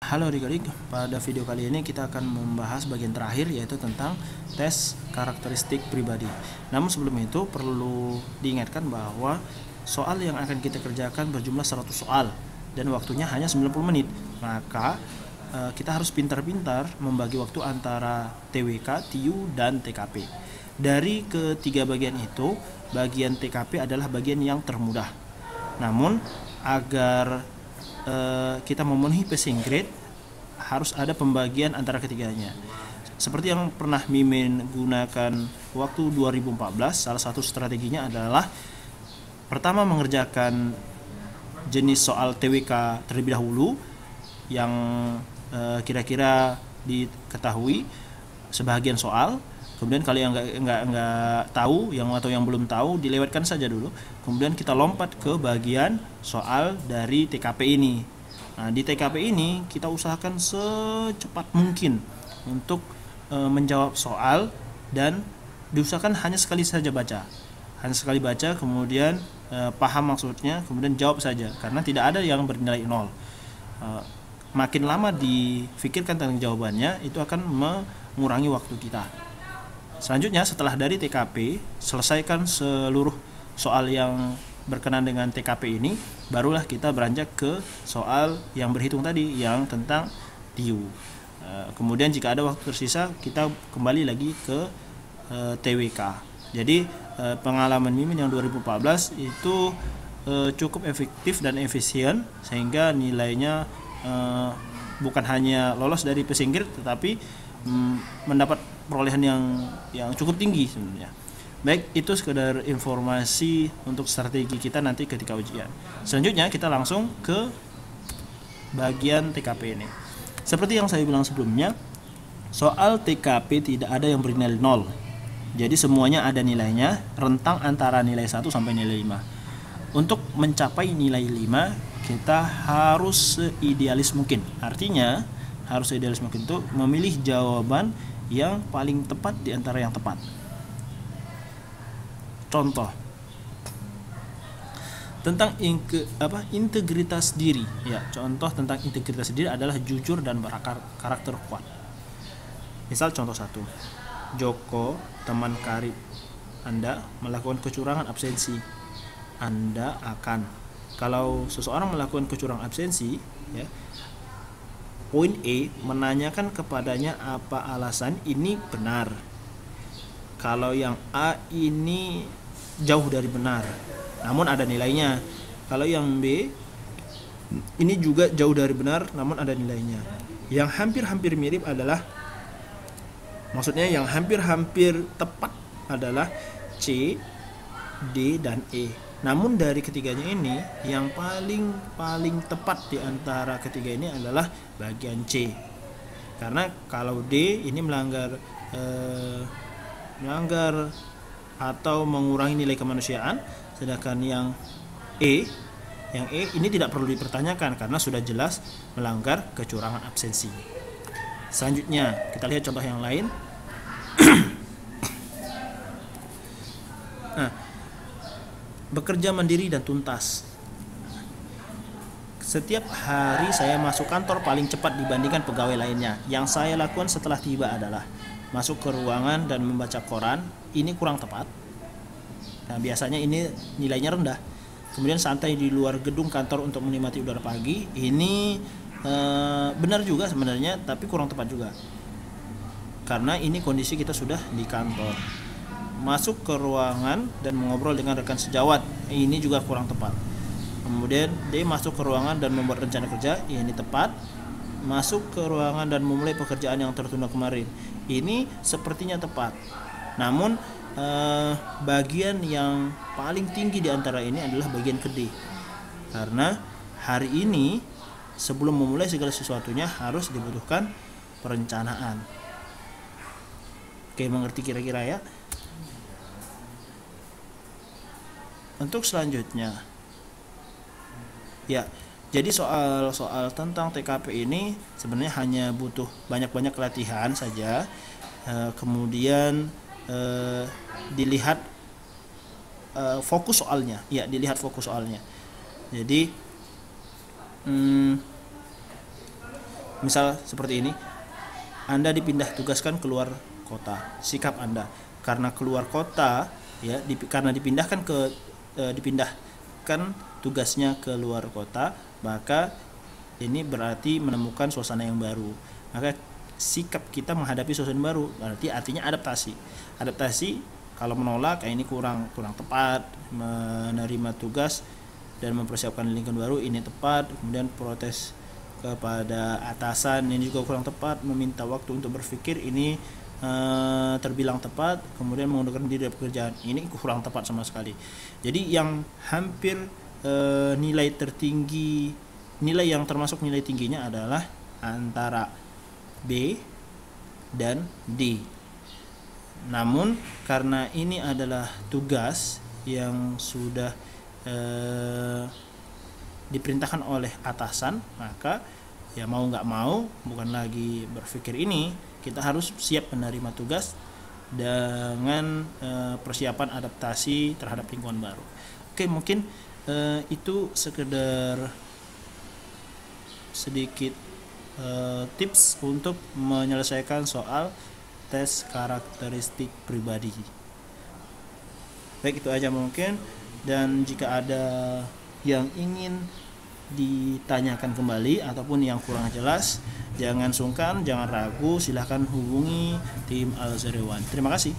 Halo adik-adik, pada video kali ini kita akan membahas bagian terakhir, yaitu tentang tes karakteristik pribadi. Namun sebelum itu perlu diingatkan bahwa soal yang akan kita kerjakan berjumlah 100 soal dan waktunya hanya 90 menit. Maka kita harus pintar-pintar membagi waktu antara TWK, TIU, dan TKP. Dari ketiga bagian itu, bagian TKP adalah bagian yang termudah. Namun agar kita memenuhi passing grade, harus ada pembagian antara ketiganya. Seperti yang pernah Mimin gunakan waktu 2014, salah satu strateginya adalah pertama mengerjakan jenis soal TWK terlebih dahulu yang kira-kira diketahui sebagian soal. Kemudian kalau yang nggak tahu, atau yang belum tahu, dilewatkan saja dulu. Kemudian kita lompat ke bagian soal dari TKP ini. Nah, di TKP ini kita usahakan secepat mungkin untuk menjawab soal, dan diusahakan hanya sekali saja baca. Hanya sekali baca, kemudian paham maksudnya, kemudian jawab saja, karena tidak ada yang bernilai 0. Makin lama difikirkan tentang jawabannya, itu akan mengurangi waktu kita. Selanjutnya, setelah dari TKP, selesaikan seluruh soal yang berkenan dengan TKP ini, barulah kita beranjak ke soal yang berhitung tadi, yang tentang TIU. Kemudian jika ada waktu tersisa, kita kembali lagi ke TWK. Jadi pengalaman Mimin yang 2014 itu cukup efektif dan efisien, sehingga nilainya bukan hanya lolos dari passing grade, tetapi mendapat perolehan yang cukup tinggi sebenarnya. Baik, itu sekedar informasi untuk strategi kita nanti ketika ujian. Selanjutnya kita langsung ke bagian TKP ini. Seperti yang saya bilang sebelumnya, soal TKP tidak ada yang bernilai 0. Jadi semuanya ada nilainya, rentang antara nilai 1 sampai nilai 5. Untuk mencapai nilai 5, kita harus seidealis mungkin. Artinya, harus seidealis mungkin itu memilih jawaban yang paling tepat di antara yang tepat. Contoh tentang integritas diri. Ya, contoh tentang integritas diri adalah jujur dan berkarakter kuat. Misal contoh 1. Joko, teman karib Anda, melakukan kecurangan absensi. Anda akan, kalau seseorang melakukan kecurangan absensi, ya, poin E menanyakan kepadanya apa alasan ini benar. Kalau yang A ini jauh dari benar, namun ada nilainya. Kalau yang B ini juga jauh dari benar, namun ada nilainya. Yang hampir-hampir mirip adalah, maksudnya yang hampir-hampir tepat adalah C, D, dan E. Namun dari ketiganya ini, yang paling tepat di antara ketiga ini adalah bagian C. Karena kalau D ini melanggar atau mengurangi nilai kemanusiaan, sedangkan yang E ini tidak perlu dipertanyakan karena sudah jelas melanggar kecurangan absensi. Selanjutnya kita lihat contoh yang lain. Nah, bekerja mandiri dan tuntas. Setiap hari saya masuk kantor paling cepat dibandingkan pegawai lainnya. Yang saya lakukan setelah tiba adalah masuk ke ruangan dan membaca koran. Ini kurang tepat. Nah, biasanya ini nilainya rendah. Kemudian santai di luar gedung kantor untuk menikmati udara pagi. Ini benar juga sebenarnya, tapi kurang tepat juga. Karena ini kondisi kita sudah di kantor. Masuk ke ruangan dan mengobrol dengan rekan sejawat. Ini juga kurang tepat. Kemudian dia masuk ke ruangan dan membuat rencana kerja. Ini tepat. Masuk ke ruangan dan memulai pekerjaan yang tertunda kemarin. Ini sepertinya tepat. Namun bagian yang paling tinggi di antara ini adalah bagian ke D. Karena hari ini sebelum memulai segala sesuatunya harus dibutuhkan perencanaan. Oke, mengerti kira-kira ya? Untuk selanjutnya, ya, jadi soal tentang TKP ini sebenarnya hanya butuh banyak-banyak latihan saja. Kemudian dilihat fokus soalnya. Ya, dilihat fokus soalnya. Jadi Misal seperti ini, Anda dipindah tugaskan keluar kota. Sikap Anda karena keluar kota, ya, karena dipindahkan tugasnya ke luar kota, maka ini berarti menemukan suasana yang baru. Maka sikap kita menghadapi suasana baru berarti artinya adaptasi. Kalau menolak, ini kurang tepat. Menerima tugas dan mempersiapkan lingkungan baru, ini tepat. Kemudian protes kepada atasan, ini juga kurang tepat. Meminta waktu untuk berpikir, ini terbilang tepat. Kemudian mengundurkan diri dari pekerjaan, ini kurang tepat sama sekali. Jadi yang hampir nilai yang termasuk nilai tingginya adalah antara B dan D. Namun karena ini adalah tugas yang sudah diperintahkan oleh atasan, maka ya mau nggak mau, bukan lagi berpikir, ini kita harus siap menerima tugas dengan persiapan adaptasi terhadap lingkungan baru. Oke, mungkin itu sekedar sedikit tips untuk menyelesaikan soal tes karakteristik pribadi. Baik, itu aja mungkin. Dan jika ada yang ingin ditanyakan kembali ataupun yang kurang jelas, jangan sungkan, jangan ragu, silahkan hubungi tim Al-Azhari One. Terima kasih.